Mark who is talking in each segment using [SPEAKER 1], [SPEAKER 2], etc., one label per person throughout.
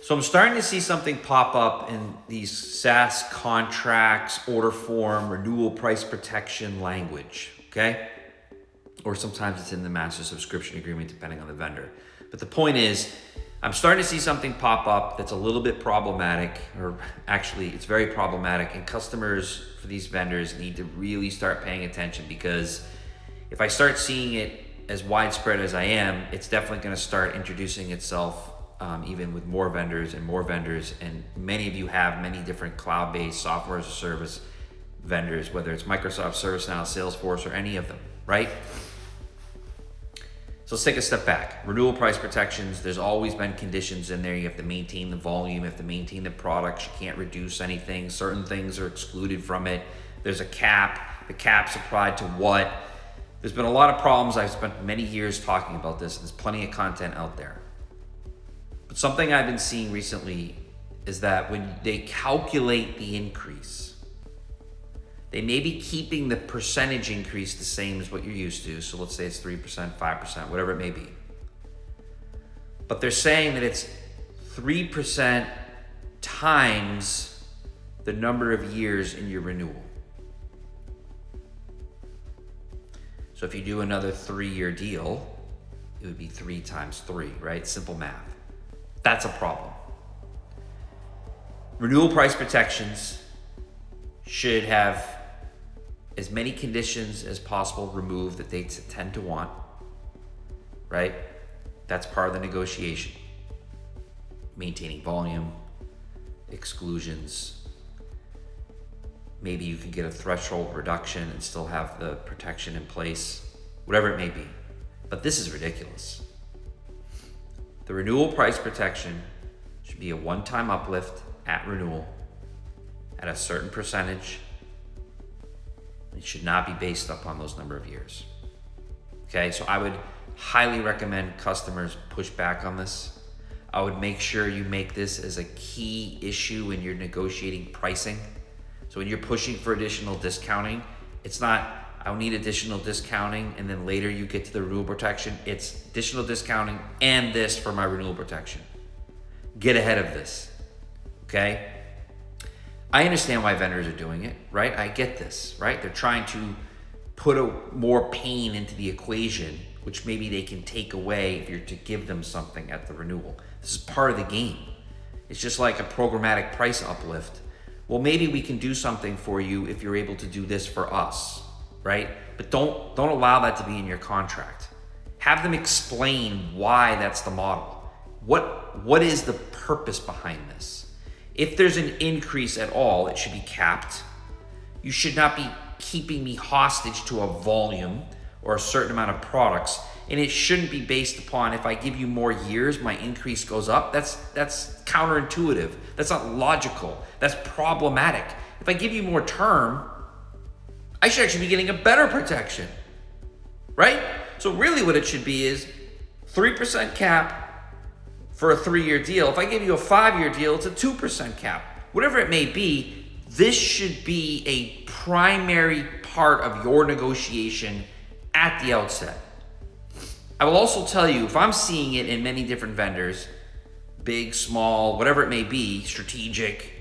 [SPEAKER 1] So I'm starting to see something pop up in these SaaS contracts, order form, renewal price protection language, okay? Or sometimes it's in the master subscription agreement, depending on the vendor. But the point is, I'm starting to see something pop up that's a little bit problematic, or actually it's very problematic, and customers for these vendors need to really start paying attention, because if I start seeing it as widespread as I am, it's definitely going to start introducing itself even with more vendors, and many of you have many different cloud-based software as a service vendors, whether it's Microsoft, ServiceNow, Salesforce, or any of them, right? So let's take a step back. Renewal price protections, there's always been conditions in there. You have to maintain the volume, you have to maintain the products, you can't reduce anything. Certain things are excluded from it. There's a cap. The cap's applied to what? There's been a lot of problems. I've spent many years talking about this. There's plenty of content out there. But something I've been seeing recently is that when they calculate the increase, they may be keeping the percentage increase the same as what you're used to. So let's say it's 3%, 5%, whatever it may be. But they're saying that it's 3% times the number of years in your renewal. So if you do another 3-year deal, it would be 3 times 3, right? Simple math. That's a problem. Renewal price protections should have as many conditions as possible removed that they tend to want, right? That's part of the negotiation. Maintaining volume, exclusions. Maybe you can get a threshold reduction and still have the protection in place, whatever it may be. But this is ridiculous. The renewal price protection should be a one-time uplift at renewal at a certain percentage. It should not be based upon those number of years. Okay, so I would highly recommend customers push back on this. I would make sure you make this as a key issue when you're negotiating pricing. So when you're pushing for additional discounting, it's not, I need additional discounting, and then later you get to the renewal protection. It's additional discounting and this for my renewal protection. Get ahead of this, okay? I understand why vendors are doing it, right? I get this, right? They're trying to put more pain into the equation, which maybe they can take away if you're to give them something at the renewal. This is part of the game. It's just like a programmatic price uplift. Well, maybe we can do something for you if you're able to do this for us, right? But don't allow that to be in your contract. Have them explain why that's the model. What is the purpose behind this? If there's an increase at all, it should be capped. You should not be keeping me hostage to a volume or a certain amount of products. And it shouldn't be based upon if I give you more years, my increase goes up. That's counterintuitive. That's not logical. That's problematic. If I give you more term, I should actually be getting a better protection, right? So really what it should be is 3% cap for a 3-year deal. If I give you a 5-year deal, it's a 2% cap. Whatever it may be, this should be a primary part of your negotiation at the outset. I will also tell you, if I'm seeing it in many different vendors, big, small, whatever it may be, strategic,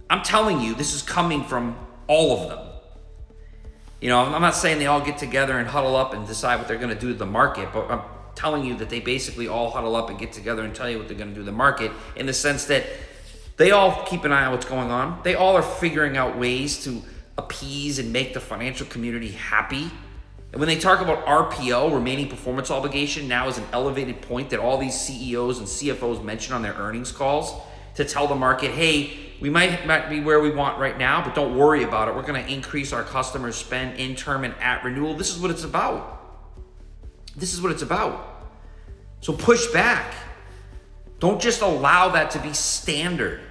[SPEAKER 1] I'm telling you, this is coming from all of them. You know, I'm not saying they all get together and huddle up and decide what they're going to do to the market, but I'm telling you that they basically all huddle up and get together and tell you what they're going to do to the market, in the sense that they all keep an eye on what's going on. They all are figuring out ways to appease and make the financial community happy. And when they talk about RPO, remaining performance obligation, now is an elevated point that all these CEOs and CFOs mention on their earnings calls to tell the market, hey, we might not be where we want right now, but don't worry about it. We're going to increase our customers' spend in term and at renewal. This is what it's about. This is what it's about. So push back. Don't just allow that to be standard.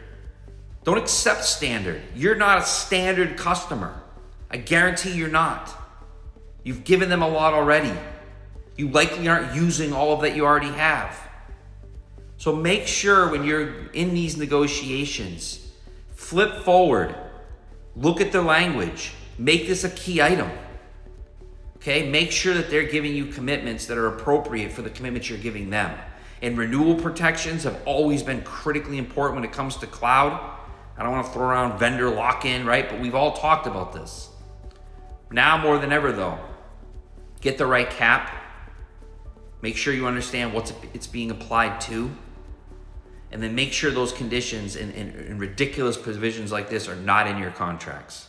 [SPEAKER 1] Don't accept standard. You're not a standard customer. I guarantee you're not. You've given them a lot already. You likely aren't using all of that you already have. So make sure when you're in these negotiations, flip forward, look at the language, make this a key item. Okay, make sure that they're giving you commitments that are appropriate for the commitments you're giving them. And renewal protections have always been critically important when it comes to cloud. I don't want to throw around vendor lock-in, right? But we've all talked about this. Now more than ever though, get the right cap. Make sure you understand what it's being applied to. And then make sure those conditions and ridiculous provisions like this are not in your contracts.